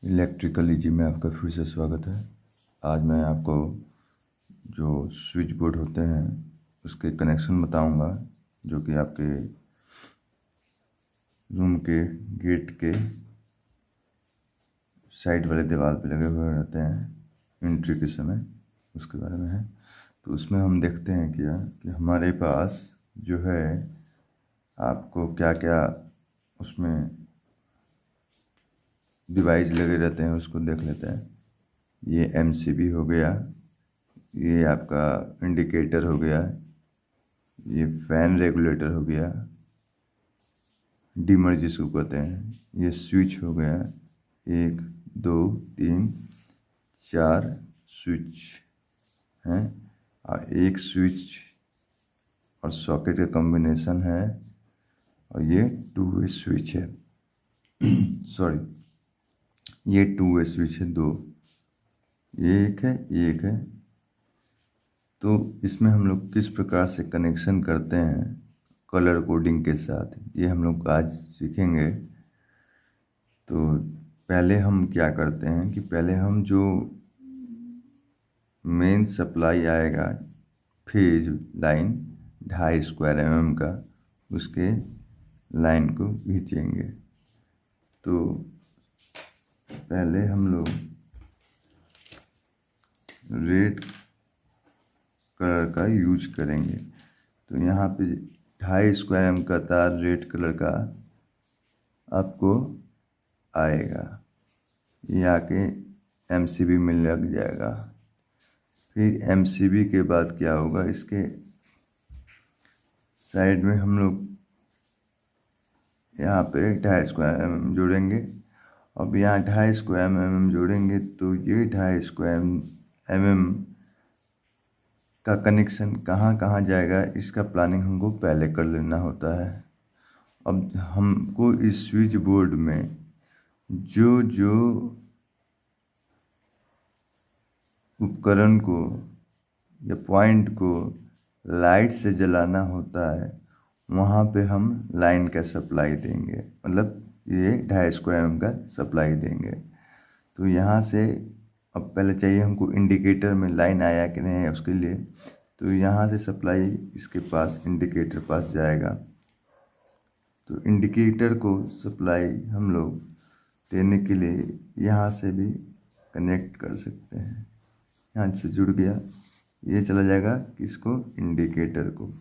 Electrical easy में आपका फिर से स्वागत है। आज मैं आपको जो स्विच बोर्ड होते हैं उसके कनेक्शन बताऊंगा, जो कि आपके रूम के गेट के साइड वाले दीवार पे लगे हुए रहते हैं एंट्री के समय, उसके बारे में है। तो उसमें हम देखते हैं क्या कि हमारे पास जो है आपको क्या क्या उसमें डिवाइस लगे रहते हैं, उसको देख लेते हैं। ये एमसीबी हो गया, ये आपका इंडिकेटर हो गया, ये फैन रेगुलेटर हो गया, डिमर जिसको कहते हैं, ये स्विच हो गया। 1 2 3 4 स्विच हैं, और एक स्विच और सॉकेट का कॉम्बिनेशन है, और ये 2 वे स्विच है। सॉरी, ये 2 वे स्विच है, 2, ये एक है, ये एक है। तो इसमें हम लोग किस प्रकार से कनेक्शन करते हैं कलर कोडिंग के साथ, ये हम लोग आज सीखेंगे। तो पहले हम क्या करते हैं कि पहले हम जो मेन सप्लाई आएगा फेज लाइन 2.5 स्क्वायर mm का, उसके लाइन को खींचेंगे। तो पहले हम लोग रेड कलर का यूज करेंगे। तो यहाँ पे 2.5 स्क्वायर mm का तार रेड कलर का आपको आएगा, ये आके एमसीबी में लग जाएगा। फिर एमसीबी के बाद क्या होगा, इसके साइड में हम लोग यहाँ पे 2.5 स्क्वायर mm जोड़ेंगे। अब यहाँ 2.5 स्क्वायर mm जोड़ेंगे तो ये 2.5 स्क्वायर mm का कनेक्शन कहाँ कहाँ जाएगा, इसका प्लानिंग हमको पहले कर लेना होता है। अब हमको इस स्विच बोर्ड में जो जो उपकरण को या पॉइंट को लाइट से जलाना होता है, वहाँ पे हम लाइन का सप्लाई देंगे, मतलब ये 2.5 स्क्वायर mm का सप्लाई देंगे। तो यहाँ से अब पहले चाहिए हमको इंडिकेटर में लाइन आया कि नहीं है उसके लिए। तो यहाँ से सप्लाई इसके पास इंडिकेटर पास जाएगा। तो इंडिकेटर को सप्लाई हम लोग देने के लिए यहाँ से भी कनेक्ट कर सकते हैं। यहाँ से जुड़ गया, ये चला जाएगा किसको, इंडिकेटर को,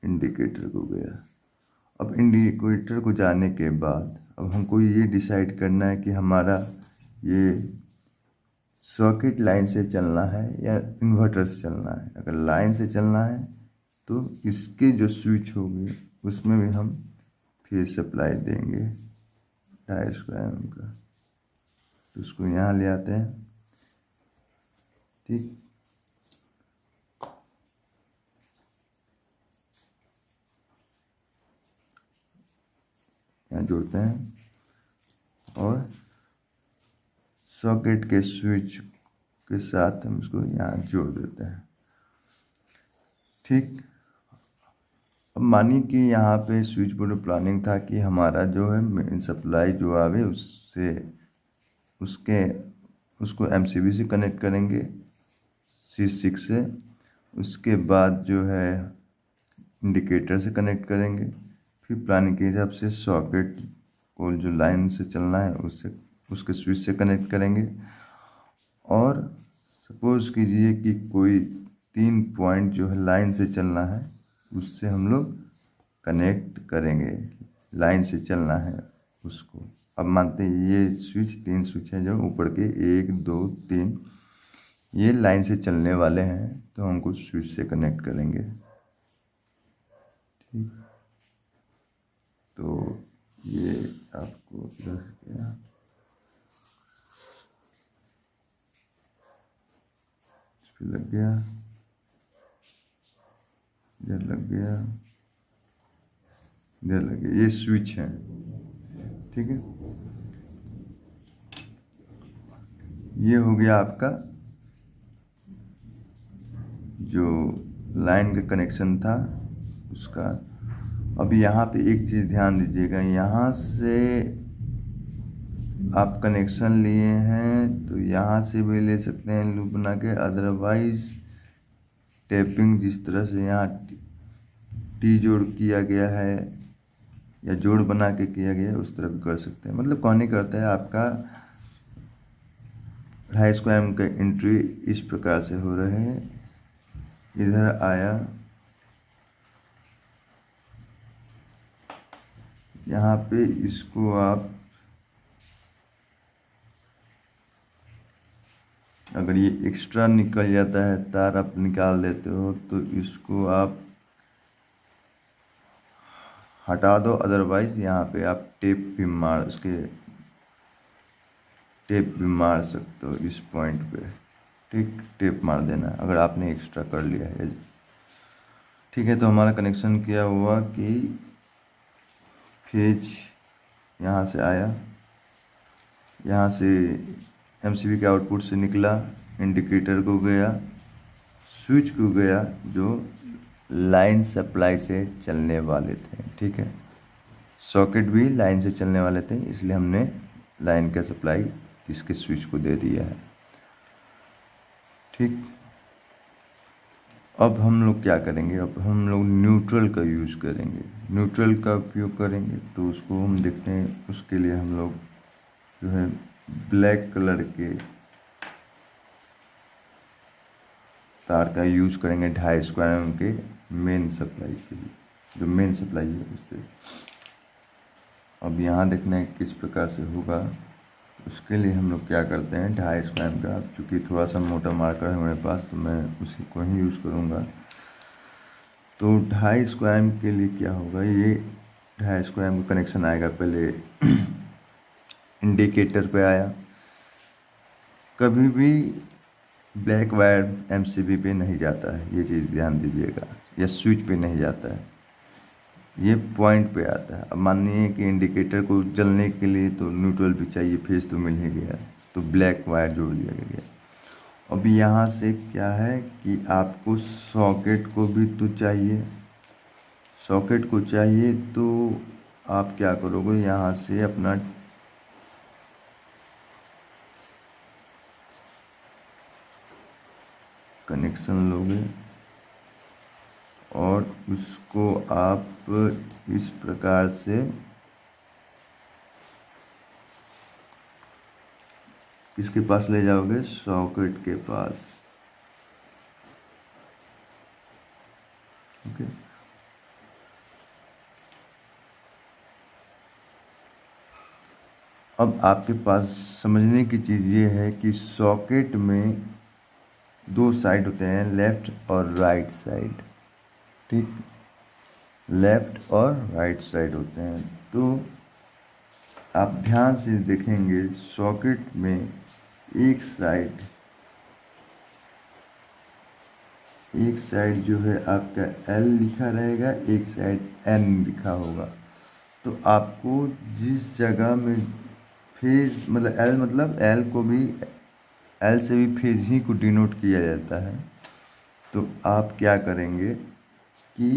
इंडिकेटर को गया। अब इंडिकेटर को जाने के बाद अब हमको ये डिसाइड करना है कि हमारा ये सॉकेट लाइन से चलना है या इन्वर्टर से चलना है। अगर लाइन से चलना है तो इसके जो स्विच होगी उसमें भी हम फिर सप्लाई देंगे 2.5 स्क्वायर mm का। तो उसको यहाँ ले आते हैं, ठीक। यहाँ जोड़ते हैं और सॉकेट के स्विच के साथ हम इसको यहाँ जोड़ देते हैं, ठीक। अब मानिए कि यहाँ पे स्विच बोर्ड प्लानिंग था कि हमारा जो है मेन सप्लाई जो आवे उससे उसको एमसीबी से कनेक्ट करेंगे, C6 से। उसके बाद जो है इंडिकेटर से कनेक्ट करेंगे। फिर प्लानिंग के हिसाब से सॉकेट को जो लाइन से चलना है उससे उसके स्विच से कनेक्ट करेंगे। और सपोज कीजिए कि कोई 3 पॉइंट जो है लाइन से चलना है, उससे हम लोग कनेक्ट करेंगे, लाइन से चलना है उसको। अब मानते हैं ये स्विच 3 स्विच हैं जो ऊपर के 1 2 3 ये लाइन से चलने वाले हैं, तो हमको स्विच से कनेक्ट करेंगे, ठीक। तो ये आपको इस पे लग गया, इधर लग गया, इधर लग गया, ये स्विच है, ठीक है। ये हो गया आपका जो लाइन का कनेक्शन था उसका। अब यहाँ पे एक चीज़ ध्यान दीजिएगा, यहाँ से आप कनेक्शन लिए हैं तो यहाँ से भी ले सकते हैं लूप बना के, अदरवाइज टैपिंग जिस तरह से यहाँ टी जोड़ किया गया है या जोड़ बना के किया गया है उस तरह भी कर सकते हैं। मतलब कौन नहीं करता है, आपका 2.5 स्क्वायर का एंट्री इस प्रकार से हो रहे हैं। इधर आया, यहाँ पे इसको आप अगर ये एक्स्ट्रा निकल जाता है तार आप निकाल देते हो तो इसको आप हटा दो, अदरवाइज यहाँ पे आप टेप भी मार सकते हो इस पॉइंट पे। ठीक, टेप मार देना अगर आपने एक्स्ट्रा कर लिया है। ठीक है, तो हमारा कनेक्शन क्या हुआ कि फेज यहाँ से आया, यहाँ से एमसीबी के आउटपुट से निकला, इंडिकेटर को गया, स्विच को गया जो लाइन सप्लाई से चलने वाले थे। ठीक है, सॉकेट भी लाइन से चलने वाले थे, इसलिए हमने लाइन का सप्लाई इसके स्विच को दे दिया है। ठीक, अब हम लोग क्या करेंगे, अब हम लोग न्यूट्रल का यूज़ करेंगे। न्यूट्रल का उपयोग करेंगे तो उसको हम देखते हैं, उसके लिए हम लोग जो है ब्लैक कलर के तार का यूज़ करेंगे 2.5 स्क्वायर के मेन सप्लाई के लिए, जो मेन सप्लाई है उससे। अब यहाँ देखना है किस प्रकार से होगा, उसके लिए हम लोग क्या करते हैं 2.5 स्क्वायर का, चूँकि थोड़ा सा मोटा मार्कर है मेरे पास तो मैं उसी को ही यूज़ करूँगा। तो 2.5 स्क्वायर के लिए क्या होगा, ये 2.5 स्क्वायर का कनेक्शन आएगा, पहले इंडिकेटर पे आया। कभी भी ब्लैक वायर एमसीबी पे नहीं जाता है, ये चीज़ ध्यान दीजिएगा, या स्विच पे नहीं जाता है, ये पॉइंट पे आता है। अब मानिए कि इंडिकेटर को जलने के लिए तो न्यूट्रल भी चाहिए, फेज तो मिल ही गया, तो ब्लैक वायर जोड़ दिया गया। अब यहाँ से क्या है कि आपको सॉकेट को भी तो चाहिए, सॉकेट को चाहिए तो आप क्या करोगे, यहाँ से अपना कनेक्शन लोगे और उसको आप इस प्रकार से किसके पास ले जाओगे, सॉकेट के पास। ओके, अब आपके पास समझने की चीज़ ये है कि सॉकेट में 2 साइड होते हैं, लेफ़्ट और राइट साइड। ठीक, लेफ़्ट और राइट साइड होते हैं। तो आप ध्यान से देखेंगे सॉकेट में एक साइड जो है आपका L लिखा रहेगा, एक साइड N लिखा होगा। तो आपको जिस जगह में फेज मतलब L, मतलब L को भी, L से भी फेज ही को डिनोट किया जाता है। तो आप क्या करेंगे कि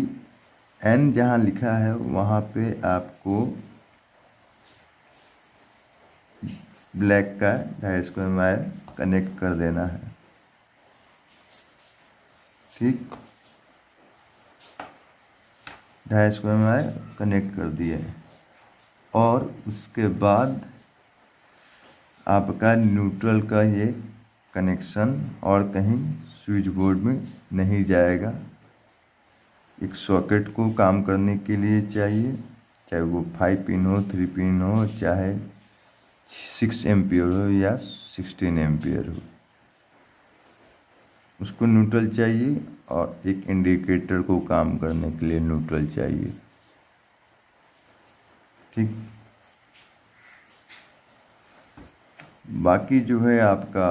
N जहाँ लिखा है वहाँ पे आपको ब्लैक का 2.5 स्क्वायर वायर कनेक्ट कर देना है। ठीक, 2.5 स्क्वायर वायर कनेक्ट कर दिए और उसके बाद आपका न्यूट्रल का ये कनेक्शन और कहीं स्विच बोर्ड में नहीं जाएगा। एक सॉकेट को काम करने के लिए चाहिए, चाहे वो 5 पिन हो, 3 पिन हो, चाहे 6 एम्पियर हो या 16 एम्पियर हो, उसको न्यूट्रल चाहिए। और एक इंडिकेटर को काम करने के लिए न्यूट्रल चाहिए। ठीक, बाकी जो है आपका,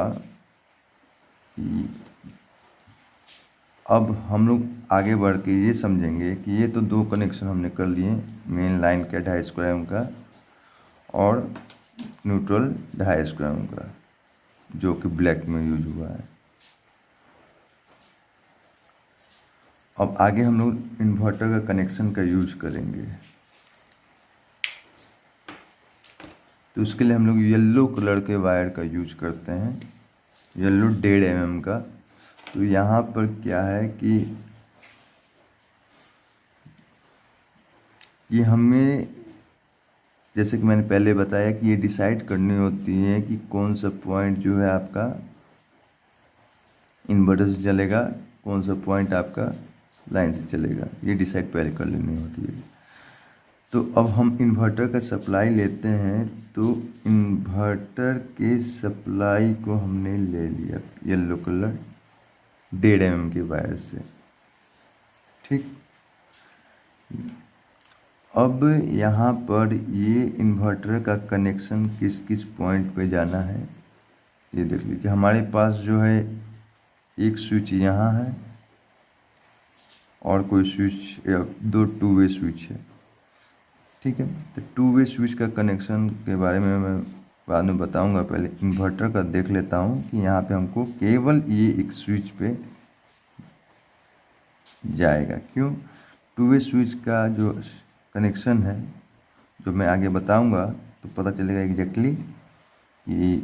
अब हम लोग आगे बढ़ के ये समझेंगे कि ये तो 2 कनेक्शन हमने कर लिए, मेन लाइन का 2.5 स्क्वायर का और न्यूट्रल 2.5 स्क्वायर का, जो कि ब्लैक में यूज हुआ है। अब आगे हम लोग इन्वर्टर का कनेक्शन का यूज करेंगे। तो उसके लिए हम लोग येलो कलर के वायर का यूज करते हैं, येलो 1.5 mm का। तो यहाँ पर क्या है कि ये हमें, जैसे कि मैंने पहले बताया कि ये डिसाइड करनी होती है कि कौन सा पॉइंट जो है आपका इन्वर्टर से चलेगा, कौन सा पॉइंट आपका लाइन से चलेगा, ये डिसाइड पहले कर लेनी होती है। तो अब हम इन्वर्टर का सप्लाई लेते हैं, तो इन्वर्टर के सप्लाई को हमने ले लिया येलो कलर 1.5 mm के वायर से। ठीक, अब यहाँ पर ये इन्वर्टर का कनेक्शन किस किस पॉइंट पे जाना है ये देख लीजिए। हमारे पास जो है एक स्विच यहाँ है और कोई स्विच या 2 2 वे स्विच है। ठीक है, तो 2 वे स्विच का कनेक्शन के बारे में मैं बाद में बताऊंगा, पहले इन्वर्टर का देख लेता हूँ कि यहाँ पे हमको केवल ये एक स्विच पे जाएगा। क्यों? 2 वे स्विच का जो कनेक्शन है, जो मैं आगे बताऊंगा तो पता चलेगा एग्जैक्टली कि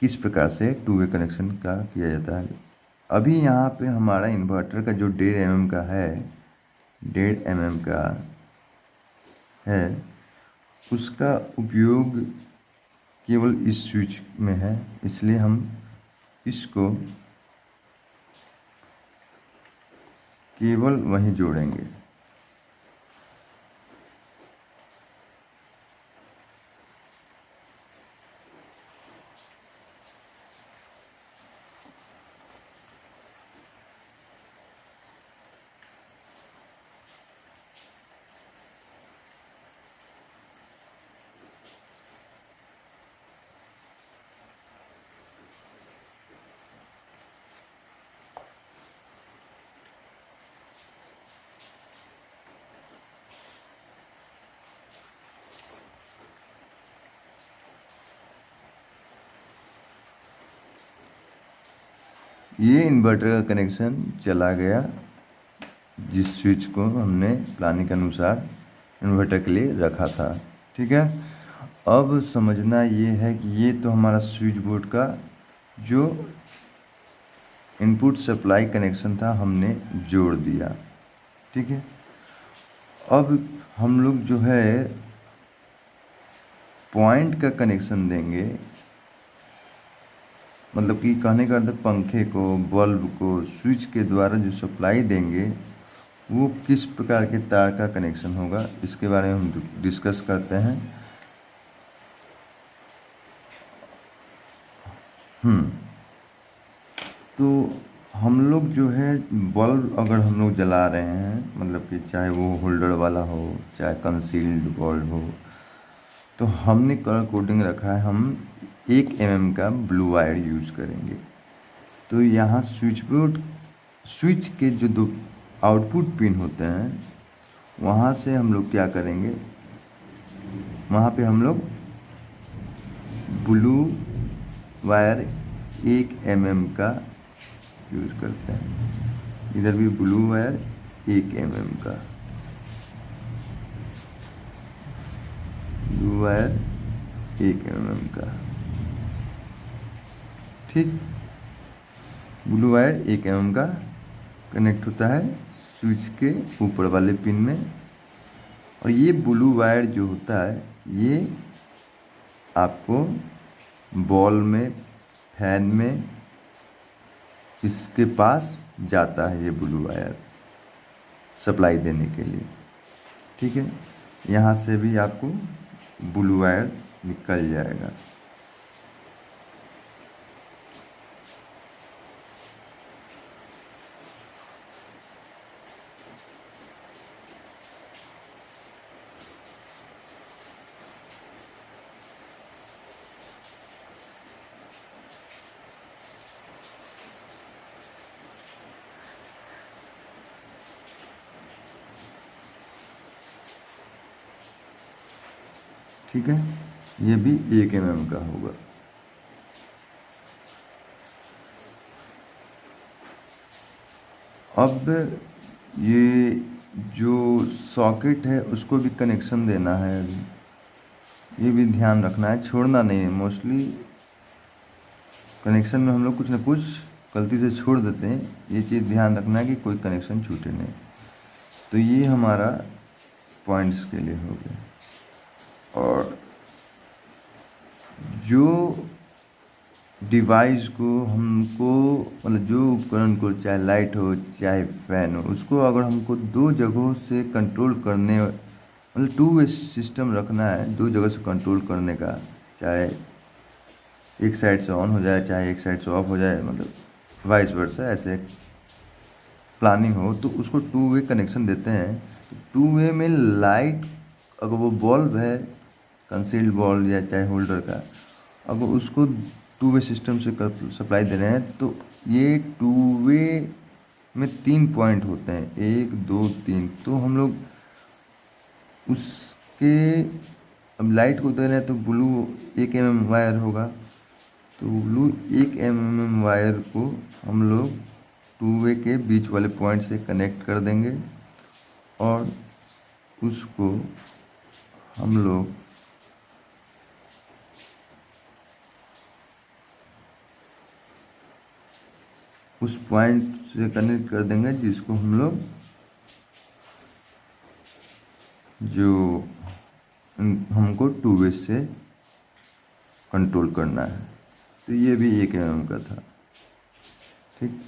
किस प्रकार से 2 वे कनेक्शन का किया जाता है। अभी यहाँ पे हमारा इन्वर्टर का जो 1.5 mm का है, 1.5 mm का है, उसका उपयोग केवल इस स्विच में है, इसलिए हम इसको केवल वहीं जोड़ेंगे। ये इन्वर्टर का कनेक्शन चला गया जिस स्विच को हमने प्लानिंग के अनुसार इन्वर्टर के लिए रखा था। ठीक है, अब समझना ये है कि ये तो हमारा स्विच बोर्ड का जो इनपुट सप्लाई कनेक्शन था हमने जोड़ दिया। ठीक है, अब हम लोग जो है पॉइंट का कनेक्शन देंगे, मतलब कि कहने का अर्थ पंखे को, बल्ब को स्विच के द्वारा जो सप्लाई देंगे वो किस प्रकार के तार का कनेक्शन होगा, इसके बारे में हम डिस्कस करते हैं। तो हम लोग जो है बल्ब अगर हम लोग जला रहे हैं, मतलब कि चाहे वो होल्डर वाला हो चाहे कंसील्ड बल्ब हो, तो हमने कलर कोडिंग रखा है, हम 1 mm का ब्लू वायर यूज करेंगे। तो यहाँ स्विच बोर्ड, स्विच के जो 2 आउटपुट पिन होते हैं, वहाँ से हम लोग क्या करेंगे, वहाँ पे हम लोग ब्लू वायर 1 mm का यूज करते हैं। इधर भी ब्लू वायर 1 mm का, ब्लू वायर 1 mm का। ठीक, ब्लू वायर 1 mm का कनेक्ट होता है स्विच के ऊपर वाले पिन में। और ये ब्लू वायर जो होता है ये आपको बॉल में, फैन में, इसके पास जाता है ये ब्लू वायर सप्लाई देने के लिए। ठीक है, यहाँ से भी आपको ब्लू वायर निकल जाएगा। ठीक है, ये भी 1 mm का होगा। अब ये जो सॉकेट है उसको भी कनेक्शन देना है अभी, ये भी ध्यान रखना है, छोड़ना नहीं है। मोस्टली कनेक्शन में हम लोग कुछ ना कुछ गलती से छोड़ देते हैं, ये चीज़ ध्यान रखना है कि कोई कनेक्शन छूटे नहीं। तो ये हमारा पॉइंट्स के लिए हो गया। और जो डिवाइस को हमको, मतलब जो उपकरण को, चाहे लाइट हो चाहे फैन हो, उसको अगर हमको दो जगहों से कंट्रोल करने, मतलब टू वे सिस्टम रखना है, दो जगह से कंट्रोल करने का, चाहे एक साइड से ऑन हो जाए चाहे एक साइड से ऑफ हो जाए, मतलब वाइस वर्सा ऐसे प्लानिंग हो, तो उसको टू वे कनेक्शन देते हैं। तो टू वे में लाइट, अगर वो बल्ब है कंसील्ड बल्ब या चाहे होल्डर का, अगर उसको टू वे सिस्टम से सप्लाई दे रहे हैं, तो ये टू वे में 3 पॉइंट होते हैं, 1 2 3। तो हम लोग उसके, अब लाइट को दे रहे हैं तो ब्लू 1 mm वायर होगा, तो ब्लू 1 mm वायर को हम लोग टू वे के बीच वाले पॉइंट से कनेक्ट कर देंगे, और उसको हम लोग उस पॉइंट से कनेक्ट कर देंगे जिसको हम लोग, जो हमको टू वे से कंट्रोल करना है। तो ये भी 1 mm का था, ठीक।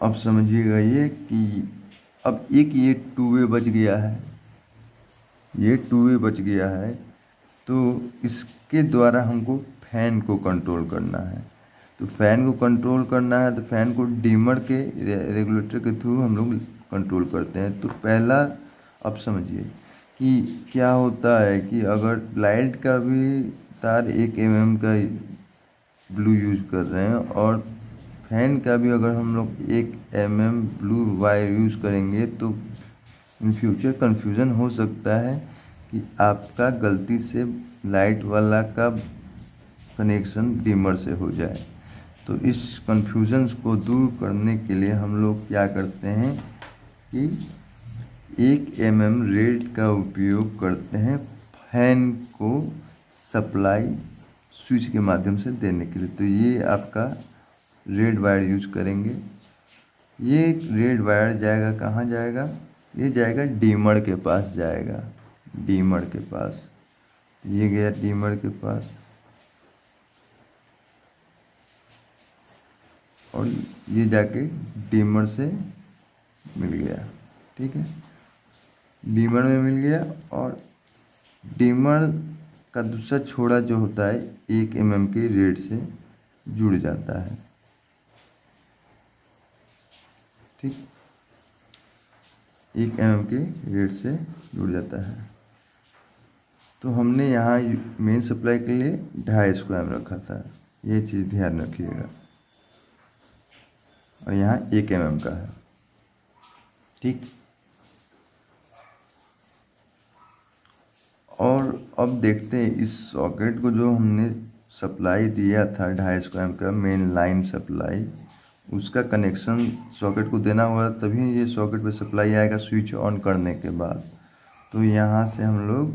अब समझिएगा ये कि अब एक ये टू वे बच गया है, ये टू वे बच गया है, तो इसके द्वारा हमको फैन को कंट्रोल करना है। तो फैन को कंट्रोल करना है तो फैन को डिमर के रेगुलेटर के थ्रू हम लोग कंट्रोल करते हैं। तो पहला, अब समझिए कि क्या होता है कि अगर लाइट का भी तार 1 mm का ब्लू यूज कर रहे हैं, और फैन का भी अगर हम लोग 1 mm ब्लू वायर यूज़ करेंगे, तो इन फ्यूचर कन्फ्यूज़न हो सकता है कि आपका गलती से लाइट वाला का कनेक्शन डिमर से हो जाए। तो इस कन्फ्यूज़न को दूर करने के लिए हम लोग क्या करते हैं कि 1 mm रेड का उपयोग करते हैं फैन को सप्लाई स्विच के माध्यम से देने के लिए। तो ये आपका रेड वायर यूज करेंगे। ये रेड वायर जाएगा कहाँ जाएगा? ये जाएगा डीमर के पास जाएगा, डीमर के पास। ये गया डीमर के पास, और ये जाके डीमर से मिल गया, ठीक है। डीमर में मिल गया, और डीमर का दूसरा छोड़ा जो होता है 1 mm के रेड से जुड़ जाता है, ठीक। 1 mm के रेड से जुड़ जाता है। तो हमने यहाँ मेन सप्लाई के लिए 2.5 स्क्वायर रखा था, ये चीज़ ध्यान रखिएगा। और यहाँ 1 mm का है, ठीक। और अब देखते हैं इस सॉकेट को, जो हमने सप्लाई दिया था 2.5 स्क्वायर का मेन लाइन सप्लाई, उसका कनेक्शन सॉकेट को देना होगा, तभी ये सॉकेट पे सप्लाई आएगा स्विच ऑन करने के बाद। तो यहाँ से हम लोग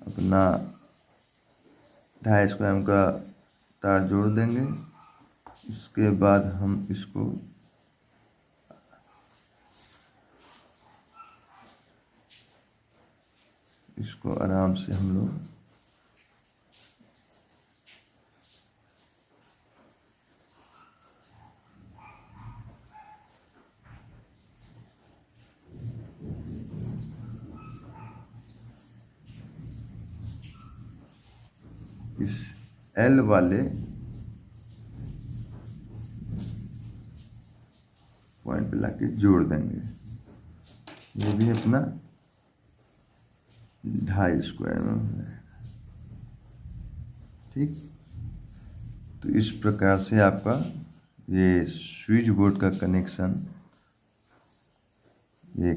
अपना 2.5 स्क्वायर का तार जोड़ देंगे। उसके बाद हम इसको आराम से हम लोग इस L वाले पॉइंट पे लाके जोड़ देंगे। ये भी अपना 2.5 स्क्वायर में हो जाएगा, ठीक। तो इस प्रकार से आपका ये स्विच बोर्ड का कनेक्शन ये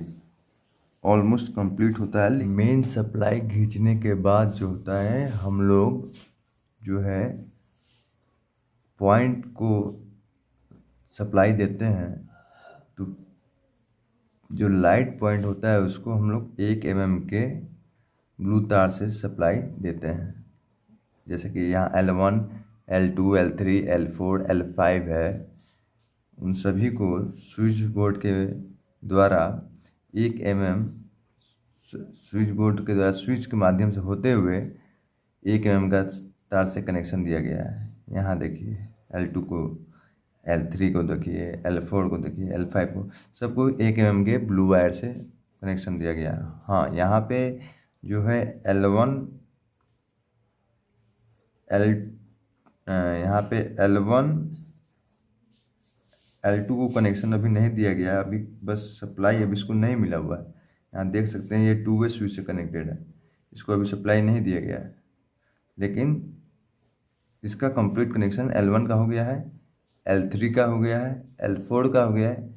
ऑलमोस्ट कंप्लीट होता है। मेन सप्लाई खींचने के बाद जो होता है, हम लोग जो है पॉइंट को सप्लाई देते हैं तो जो लाइट पॉइंट होता है उसको हम लोग 1 mm के ब्लू तार से सप्लाई देते हैं। जैसे कि यहाँ L1, L2, L3, L4, L5 है, उन सभी को स्विच बोर्ड के द्वारा 1 mm स्विच बोर्ड के द्वारा स्विच के माध्यम से होते हुए 1 mm का तार से कनेक्शन दिया गया है। यहाँ देखिए L2 को, L3 को देखिए, L4 को देखिए, L5 को, सबको 1 mm के ब्लू वायर से कनेक्शन दिया गया है। हाँ, यहाँ पे जो है L1 यहाँ पे L1 L2 को कनेक्शन अभी नहीं दिया गया है, अभी बस सप्लाई अभी इसको नहीं मिला हुआ है। यहाँ देख सकते हैं ये 2 वे स्विच से कनेक्टेड है, इसको अभी सप्लाई नहीं दिया गया है, लेकिन इसका कंप्लीट कनेक्शन L1 का हो गया है, L3 का हो गया है, L4 का हो गया है,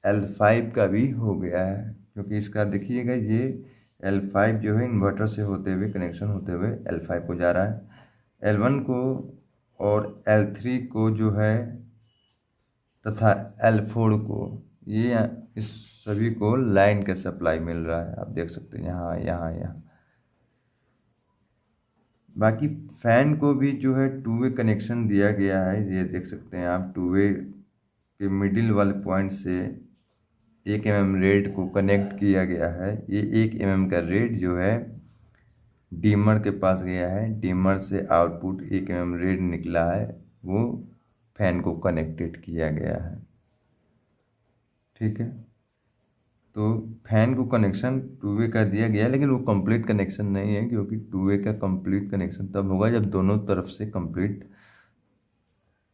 L5 का भी हो गया है। क्योंकि इसका देखिएगा ये L5 जो है इन्वर्टर से होते हुए कनेक्शन होते हुए L5 को जा रहा है। L1 को और L3 को जो है तथा L4 को, ये इस सभी को लाइन का सप्लाई मिल रहा है। आप देख सकते हैं यहाँ। बाकी फैन को भी जो है 2 वे कनेक्शन दिया गया है, ये देख सकते हैं आप। 2 वे के मिडिल वाले पॉइंट से 1 mm रेड को कनेक्ट किया गया है। ये 1 mm का रेड जो है डीमर के पास गया है, डीमर से आउटपुट 1 mm रेड निकला है, वो फैन को कनेक्टेड किया गया है। ठीक है, तो फैन को कनेक्शन 2 वे का दिया गया है, लेकिन वो कंप्लीट कनेक्शन नहीं है, क्योंकि 2 वे का कंप्लीट कनेक्शन तब होगा जब दोनों तरफ से कंप्लीट,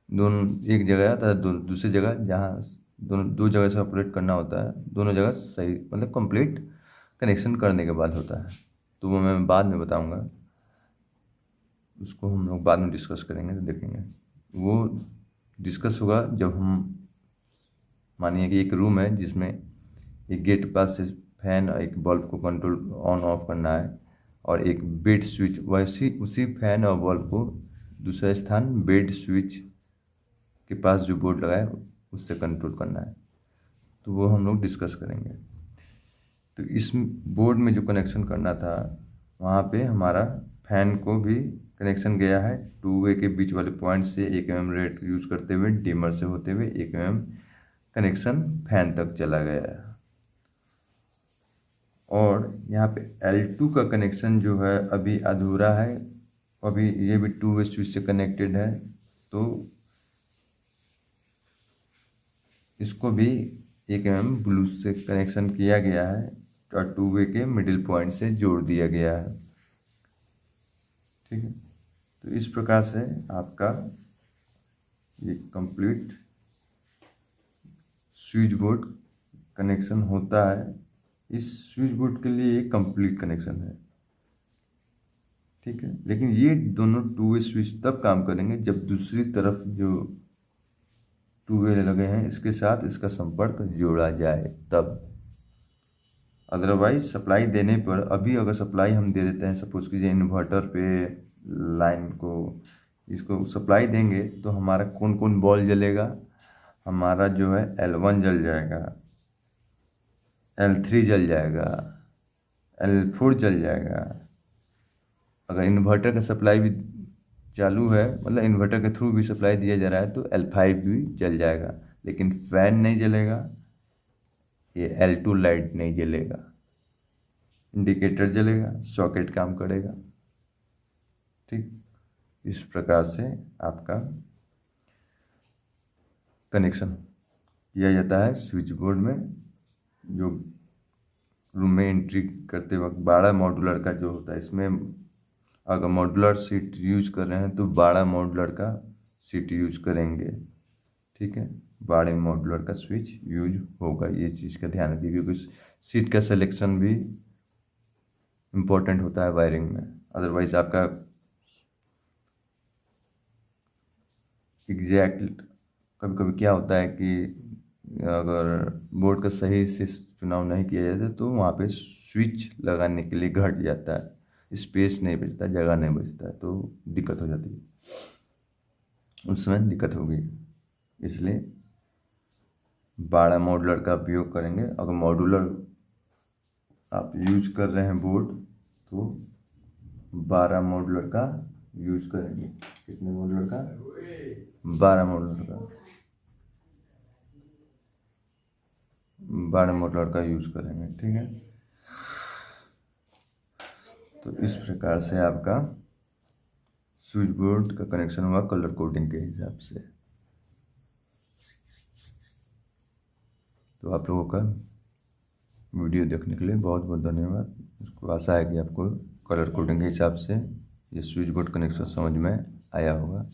दोनों एक जगह तथा दूसरी जगह, जहाँ दोनों 2 जगह से ऑपरेट करना होता है, दोनों जगह सही मतलब कंप्लीट कनेक्शन करने के बाद होता है। तो वो मैं बाद में बताऊंगा, उसको हम लोग बाद में डिस्कस करेंगे, तो देखेंगे। वो डिस्कस होगा जब हम, मानिए कि एक रूम है जिसमें एक गेट के पास से फैन और एक बल्ब को कंट्रोल ऑन ऑफ करना है, और एक बेड स्विच, वैसी उसी फैन और बल्ब को दूसरा स्थान बेड स्विच के पास जो बोर्ड लगा है उससे कंट्रोल करना है। तो वो हम लोग डिस्कस करेंगे। तो इस बोर्ड में जो कनेक्शन करना था, वहाँ पे हमारा फैन को भी कनेक्शन गया है 2 वे के बीच वाले पॉइंट से 1 mm रेड यूज करते हुए डिमर से होते हुए 1 mm कनेक्शन फैन तक चला गया है। और यहाँ पे L2 का कनेक्शन जो है अभी अधूरा है, अभी ये भी 2 वे स्विच से कनेक्टेड है, तो इसको भी 1 mm ब्लू से कनेक्शन किया गया है और 2 वे के मिडिल पॉइंट से जोड़ दिया गया है। ठीक है, तो इस प्रकार से आपका ये कंप्लीट स्विच बोर्ड कनेक्शन होता है। इस स्विच बोर्ड के लिए एक कंप्लीट कनेक्शन है। ठीक है, लेकिन ये दोनों 2 वे स्विच तब काम करेंगे जब दूसरी तरफ जो 2 वे लगे हैं इसके साथ इसका संपर्क जोड़ा जाए तब। अदरवाइज सप्लाई देने पर, अभी अगर सप्लाई हम दे देते हैं, सपोज कीजिए इन्वर्टर पे लाइन को इसको सप्लाई देंगे, तो हमारा कौन कौन बॉल जलेगा, हमारा जो है L1 जल जाएगा, L3 जल जाएगा, L4 जल जाएगा। अगर इन्वर्टर का सप्लाई भी चालू है, मतलब इन्वर्टर के थ्रू भी सप्लाई दिया जा रहा है, तो L5 भी जल जाएगा, लेकिन फैन नहीं जलेगा, ये L2 लाइट नहीं जलेगा। इंडिकेटर जलेगा, सॉकेट काम करेगा। ठीक, इस प्रकार से आपका कनेक्शन किया जाता है स्विच बोर्ड में। जो रूम में एंट्री करते वक्त 12 मॉड्यूलर का जो होता है, इसमें अगर मॉड्यूलर सीट यूज कर रहे हैं तो 12 मॉड्यूलर का सीट यूज करेंगे। ठीक है, 12 मॉड्यूलर का स्विच यूज होगा, ये चीज़ का ध्यान रखिए, क्योंकि सीट का सिलेक्शन भी इम्पोर्टेंट होता है वायरिंग में। अदरवाइज आपका एग्जैक्ट, कभी कभी क्या होता है कि अगर बोर्ड का सही से चुनाव नहीं किया जाता तो वहाँ पे स्विच लगाने के लिए घट जाता है, स्पेस नहीं बचता, जगह नहीं बचता है, तो दिक्कत हो जाती है, उस समय दिक्कत होगी। इसलिए 12 मॉडुलर का उपयोग करेंगे। अगर मॉडुलर आप यूज कर रहे हैं बोर्ड तो 12 मॉडुलर का यूज करेंगे। कितने मॉडुलर का? 12 मॉडुलर का, 12 मॉडुलर का यूज करेंगे। ठीक है, तो इस प्रकार से आपका स्विच बोर्ड का कनेक्शन हुआ कलर कोडिंग के हिसाब से। तो आप लोगों का वीडियो देखने के लिए बहुत बहुत धन्यवाद। उसको आशा है कि आपको कलर कोडिंग के हिसाब से ये स्विच बोर्ड कनेक्शन समझ में आया होगा।